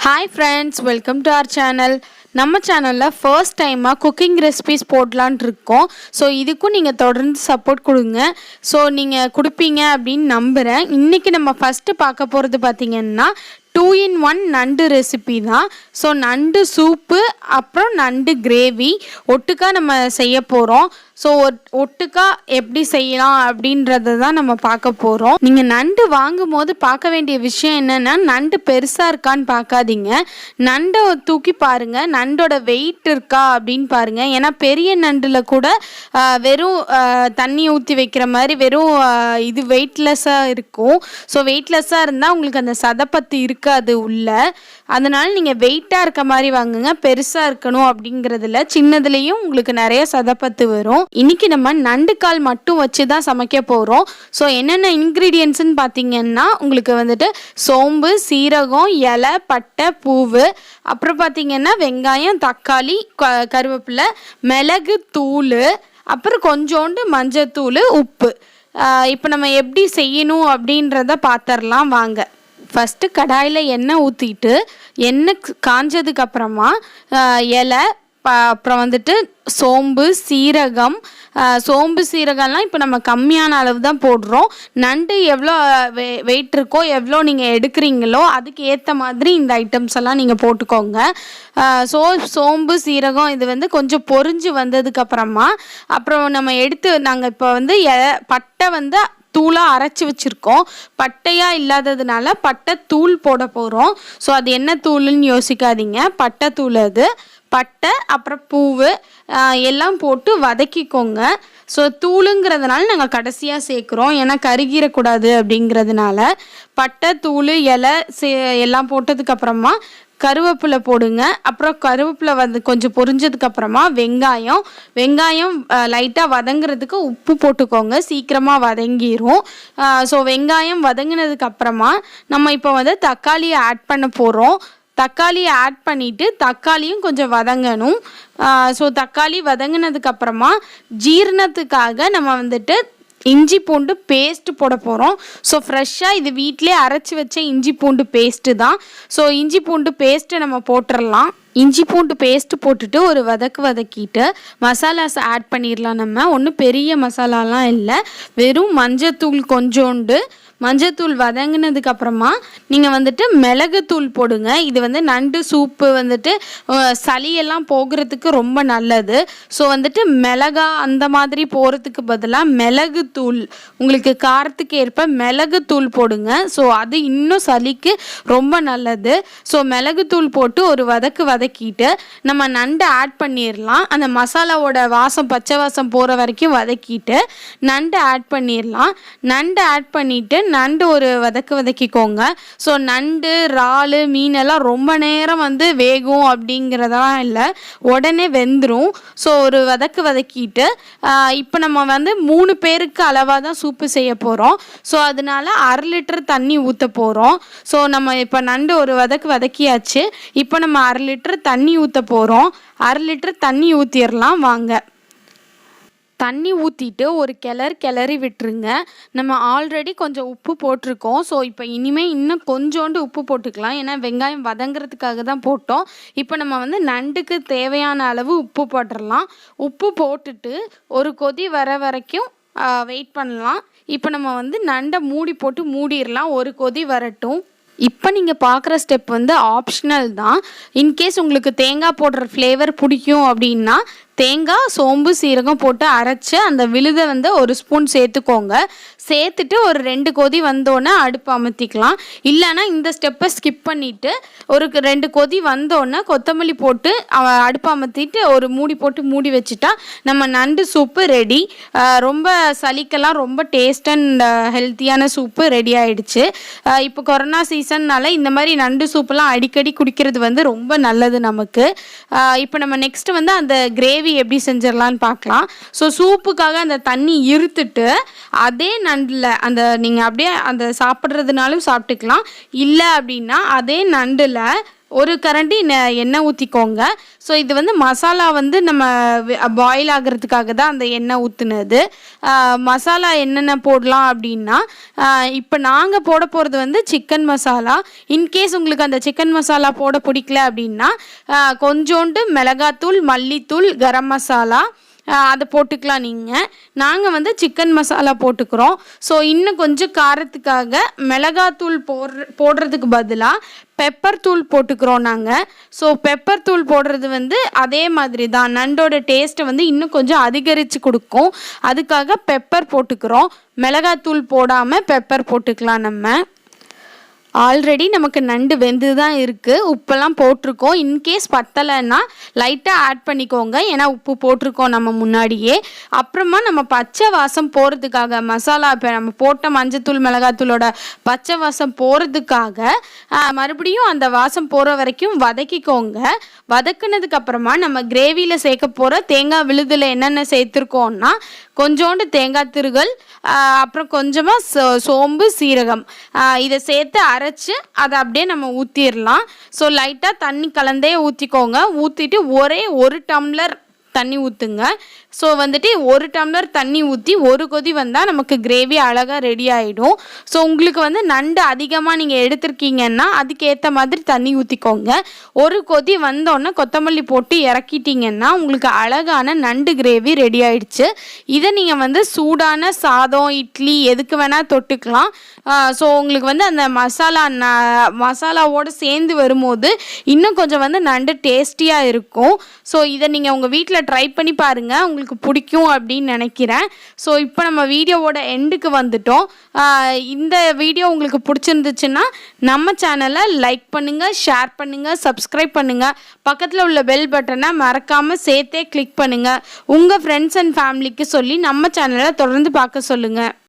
Hi friends, welcome to our channel. நம்ம சேனல்ல first டைமா குக்கிங் ரெசிபீஸ் போடலான்னு இருக்கோம். ஸோ இதுக்கும் நீங்கள் தொடர்ந்து சப்போர்ட் கொடுங்க. ஸோ நீங்கள் கொடுப்பீங்க அப்படின்னு நம்புகிறேன். இன்றைக்கி நம்ம ஃபஸ்ட்டு பார்க்க போகிறது பார்த்திங்கன்னா 2-in-1 நண்டு ரெசிபி தான். ஸோ நண்டு சூப்பு அப்புறம் நண்டு கிரேவி ஒட்டுக்கா நம்ம செய்ய போகிறோம். ஸோ ஒட்டுக்கா எப்படி செய்யலாம் அப்படின்றத தான் நம்ம பார்க்க போகிறோம். நீங்கள் நண்டு வாங்கும் போது பார்க்க வேண்டிய விஷயம் என்னென்னா, நண்டு பெருசாக இருக்கான்னு பார்க்காதீங்க, நண்டை தூக்கி பாருங்கள், நண்டோட வெயிட் இருக்கா அப்படின்னு பாருங்கள். ஏன்னா பெரிய நண்டில் கூட வெறும் தண்ணி ஊற்றி வைக்கிற மாதிரி வெறும் இது வெயிட்லெஸ்ஸாக இருக்கும். ஸோ வெயிட்லெஸ்ஸாக இருந்தால் உங்களுக்கு அந்த சதப்பத்து இருக்காது உள்ள. அதனால் நீங்கள் வெயிட்டாக இருக்க மாதிரி வாங்குங்க. பெருசாக இருக்கணும் அப்படிங்கிறதுல சின்னதுலேயும் உங்களுக்கு நிறைய சதப்பத்து வரும். இன்னைக்கு நம்ம நண்டு கால் மட்டும் வச்சு தான் சமைக்க போகிறோம். ஸோ என்னென்ன இன்க்ரீடியன்ட்ஸ்ன்னு பார்த்தீங்கன்னா, உங்களுக்கு வந்துட்டு சோம்பு, சீரகம், இலை, பட்டை, பூவு, அப்புறம் பார்த்தீங்கன்னா வெங்காயம், தக்காளி, கருவேப்பிலை, மிளகு தூள், அப்புறம் கொஞ்சோண்டு மஞ்சத்தூள், உப்பு. இப்போ நம்ம எப்படி செய்யணும் அப்படின்றத பார்த்துடலாம் வாங்க. ஃபஸ்ட்டு கடாயில் எண்ணெய் ஊற்றிட்டு எண்ணெய் காஞ்சதுக்கப்புறமா இலை, அப்புறம் வந்துட்டு சோம்பு, சீரகம்லாம் இப்போ நம்ம கம்மியான அளவு தான் போடுறோம். நண்டு எவ்வளோ வெயிட் இருக்கோ, எவ்வளோ நீங்கள் எடுக்கிறீங்களோ அதுக்கு ஏற்ற மாதிரி இந்த ஐட்டம்ஸ் எல்லாம் நீங்கள் போட்டுக்கோங்க. சோம்பு, சீரகம் இது வந்து கொஞ்சம் பொரிஞ்சு வந்ததுக்கப்புறமா அப்புறம் நம்ம நாங்கள் இப்போ வந்து பட்டை வந்து தூளாக அரைச்சி வச்சுருக்கோம். பட்டையாக இல்லாததுனால பட்டை தூள் போட போகிறோம். ஸோ அது என்ன தூள்னு யோசிக்காதீங்க, பட்டை தூள் அது. பட்டை அப்புறம் பூவு எல்லாம் போட்டு வதக்கிக்கோங்க. ஸோ தூளுங்கிறதுனால நாங்கள் கடைசியாக சேர்க்குறோம், ஏன்னா கருகிடக்கூடாது அப்படிங்கிறதுனால. பட்டை தூள், இலை எல்லாம் போட்டதுக்கப்புறமா கருவேப்பிலை போடுங்க. அப்புறம் கருவேப்பிலை வந்து கொஞ்சம் பொரிஞ்சதுக்கப்புறமா வெங்காயம் லைட்டாக வதங்குறதுக்கு உப்பு போட்டுக்கோங்க, சீக்கிரமாக வதங்கிடும். ஸோ வெங்காயம் வதங்கினதுக்கப்புறமா நம்ம இப்போ வந்து தக்காளியை ஆட் பண்ண போகிறோம். தக்காளியை ஆட் பண்ணிவிட்டு தக்காளியும் கொஞ்சம் வதங்கணும். ஸோ தக்காளி வதங்கினதுக்கப்புறமா ஜீரணத்துக்காக நம்ம வந்துட்டு இஞ்சி பூண்டு பேஸ்ட்டு போட போகிறோம். ஸோ ஃப்ரெஷ்ஷாக இது வீட்டிலே அரைச்சி வச்ச இஞ்சி பூண்டு பேஸ்ட்டு தான். ஸோ இஞ்சி பூண்டு பேஸ்ட்டு நம்ம போட்டுடலாம். இஞ்சி பூண்டு பேஸ்ட்டு போட்டுட்டு ஒரு வதக்கிட்டு மசாலாஸ் ஆட் பண்ணிடலாம். நம்ம ஒன்றும் பெரிய மசாலாலாம் இல்லை, வெறும் மஞ்சத்தூள் கொஞ்சோண்டு. மஞ்சத்தூள் வதங்கினதுக்கப்புறமா நீங்கள் வந்துட்டு மிளகுத்தூள் போடுங்க. இது வந்து நண்டு சூப்பு வந்துட்டு சளியெல்லாம் போகிறதுக்கு ரொம்ப நல்லது. ஸோ வந்துட்டு மிளகா அந்த மாதிரி போகிறதுக்கு பதிலாக மிளகுத்தூள், உங்களுக்கு காரத்துக்கு ஏற்ப மிளகுத்தூள் போடுங்க. ஸோ அது இன்னும் சளிக்கு ரொம்ப நல்லது. ஸோ மிளகுத்தூள் போட்டு ஒரு வதக்கிட்டு நம்ம நண்டை ஆட் பண்ணிடலாம். அந்த மசாலாவோட பச்சை வாசம் போகிற வரைக்கும் வதக்கிட்டு நண்டை ஆட் பண்ணிடலாம். நண்டை ஆட் பண்ணிவிட்டு நண்டு ஒரு வதக்கிக்கோங்க. ஸோ நண்டு, இறால், மீனெல்லாம் ரொம்ப நேரம் வந்து வேகும் அப்படிங்கிறதெல்லாம் இல்லை, உடனே வெந்துடும். ஸோ ஒரு வதக்கிட்டு இப்போ நம்ம வந்து 3 பேருக்கு அளவாக தான் சூப்பு செய்ய போகிறோம். ஸோ அதனால 1/2 லிட்டர் தண்ணி ஊற்ற போகிறோம். ஸோ நம்ம இப்போ நண்டு ஒரு வதக்கியாச்சு. இப்போ நம்ம 1/2 லிட்டர் தண்ணி ஊற்ற போகிறோம். 1/2 லிட்டர் தண்ணி ஊற்றிடலாம் வாங்க. தண்ணி ஊற்றிட்டு ஒரு கிளறி விட்டுருங்க. நம்ம ஆல்ரெடி கொஞ்சம் உப்பு போட்டிருக்கோம். ஸோ இப்போ இன்னும் கொஞ்சோண்டு உப்பு போட்டுக்கலாம், ஏன்னா வெங்காயம் வதங்கிறதுக்காக தான் போட்டோம். இப்போ நம்ம வந்து நண்டுக்கு தேவையான அளவு உப்பு போட்டுடலாம். உப்பு போட்டுட்டு ஒரு கொதி வர வரைக்கும் வெயிட் பண்ணலாம். இப்போ நம்ம வந்து நண்டை மூடிடலாம், ஒரு கொதி வரட்டும். இப்போ நீங்கள் பார்க்குற ஸ்டெப் வந்து ஆப்ஷனல் தான். இன்கேஸ் உங்களுக்கு தேங்காய் போடுற ஃப்ளேவர் பிடிக்கும் அப்படின்னா தேங்காய், சோம்பு, சீரகம் போட்டு அரைச்சி அந்த விழுதை வந்து ஒரு ஸ்பூன் சேர்த்துக்கோங்க. சேர்த்துட்டு ஒரு 2 கொதி வந்தோடனே அடுப்பு அமர்த்திக்கலாம். இல்லைன்னா இந்த ஸ்டெப்பை ஸ்கிப் பண்ணிவிட்டு ஒரு 2 கொதி வந்தோடனே கொத்தமல்லி போட்டு அடுப்பு அமர்த்திட்டு ஒரு மூடி வச்சுட்டா நம்ம நண்டு சூப்பு ரெடி. ரொம்ப சளிக்கெல்லாம் ரொம்ப டேஸ்ட் அண்ட் ஹெல்த்தியான சூப்பு ரெடி ஆகிடுச்சு. இப்போ கொரோனா சீசன்னால் இந்த மாதிரி நண்டு சூப்பெல்லாம் அடிக்கடி குடிக்கிறது வந்து ரொம்ப நல்லது நமக்கு. இப்போ நம்ம நெக்ஸ்ட்டு வந்து அந்த கிரேவி எப்படி செஞ்சிடலான்னு பார்க்கலாம். ஸோ சூப்புக்காக அந்த தண்ணி இருத்துட்டு அதே நண்டில் நீங்கள் அப்படியே அந்த சாப்பிட்றதுனாலும் சாப்பிட்டுக்கலாம். இல்லை அப்படின்னா அதே நண்டில் ஒரு கரண்டி எண்ணெய் ஊற்றிக்கோங்க. ஸோ இது வந்து மசாலா வந்து நம்ம பாயில் ஆகிறதுக்காக தான் அந்த எண்ணெய் ஊற்றுனது. மசாலா என்னென்ன போடலாம் அப்படின்னா, இப்போ நாங்கள் போட போகிறது வந்து சிக்கன் மசாலா. இன்கேஸ் உங்களுக்கு அந்த சிக்கன் மசாலா போட பிடிக்கல அப்படின்னா கொஞ்சோண்டு மிளகாத்தூள், மல்லித்தூள், கரம் மசாலா அதை போட்டுக்கலாம் நீங்கள். நாங்கள் வந்து சிக்கன் மசாலா போட்டுக்கிறோம். ஸோ இன்னும் கொஞ்சம் காரத்துக்காக மிளகாத்தூள் போடுறதுக்கு பதிலாக பெப்பர் தூள் போட்டுக்கிறோம் நாங்கள். ஸோ பெப்பர் தூள் போடுறது வந்து அதே மாதிரி தான், நண்டோட டேஸ்ட்டை வந்து இன்னும் கொஞ்சம் அதிகரித்து கொடுக்கும். அதுக்காக பெப்பர் போட்டுக்கிறோம். மிளகாத்தூள் போடாமல் பெப்பர் போட்டுக்கலாம் நம்ம. ஆல்ரெடி நமக்கு நண்டு வெந்து தான் இருக்குது, உப்பெல்லாம் போட்டிருக்கோம். இன்கேஸ் பத்தலைன்னா லைட்டாக ஆட் பண்ணிக்கோங்க, ஏன்னா உப்பு போட்டிருக்கோம் நம்ம முன்னாடியே. அப்புறமா நம்ம பச்சை வாசம் போகிறதுக்காக மசாலா, இப்போ நம்ம போட்ட மஞ்சத்தூள் மிளகாத்தூளோட பச்சை வாசம் போகிறதுக்காக மறுபடியும் அந்த வாசம் போகிற வரைக்கும் வதக்கிக்கோங்க. வதக்குனதுக்கப்புறமா நம்ம கிரேவியில் சேர்க்க போகிற தேங்காய் விழுதில் என்னென்ன சேர்த்துருக்கோன்னா கொஞ்சோண்டு தேங்காய் திருகல், அப்புறம் கொஞ்சமாக சோம்பு, சீரகம் இதை சேர்த்து அரைச்சி அதை அப்படியே நம்ம ஊற்றிடலாம். ஸோ லைட்டாக தண்ணி கலந்தே ஊற்றிக்கோங்க. ஊற்றிட்டு ஒரே 1 டம்ளர் தண்ணி ஊற்றுங்க. ஸோ வந்துட்டு 1 டம்ளர் தண்ணி ஊற்றி ஒரு கொதி வந்தால் நமக்கு கிரேவி அழகாக ரெடி ஆகிடும். ஸோ உங்களுக்கு வந்து நண்டு அதிகமாக நீங்கள் எடுத்துருக்கீங்கன்னா அதுக்கேற்ற மாதிரி தண்ணி ஊற்றிக்கோங்க. ஒரு கொதி வந்தோடனே கொத்தமல்லி போட்டு இறக்கிட்டிங்கன்னா உங்களுக்கு அழகான நண்டு கிரேவி ரெடி ஆகிடுச்சு. இதை நீங்கள் வந்து சூடான சாதம், இட்லி எதுக்கு வேணால் தொட்டுக்கலாம். ஸோ உங்களுக்கு வந்து அந்த மசாலாவோடு சேர்ந்து வரும்போது இன்னும் கொஞ்சம் வந்து நண்டு டேஸ்டியாக இருக்கும். ஸோ இதை நீங்கள் உங்கள் வீட்டில் ட்ரை பண்ணி பாருங்கள், உங்களுக்கு பிடிக்கும் அப்படின்னு நினைக்கிறேன். ஸோ இப்போ நம்ம வீடியோவோட எண்டுக்கு வந்துட்டோம். இந்த வீடியோ உங்களுக்கு பிடிச்சிருந்துச்சுன்னா நம்ம சேனலை லைக் பண்ணுங்கள், ஷேர் பண்ணுங்கள், சப்ஸ்கிரைப் பண்ணுங்கள். பக்கத்தில் உள்ள பெல் பட்டனை மறக்காமல் சேர்த்தே கிளிக் பண்ணுங்கள். உங்கள் ஃப்ரெண்ட்ஸ் அண்ட் ஃபேமிலிக்கு சொல்லி நம்ம சேனலை தொடர்ந்து பார்க்க சொல்லுங்கள்.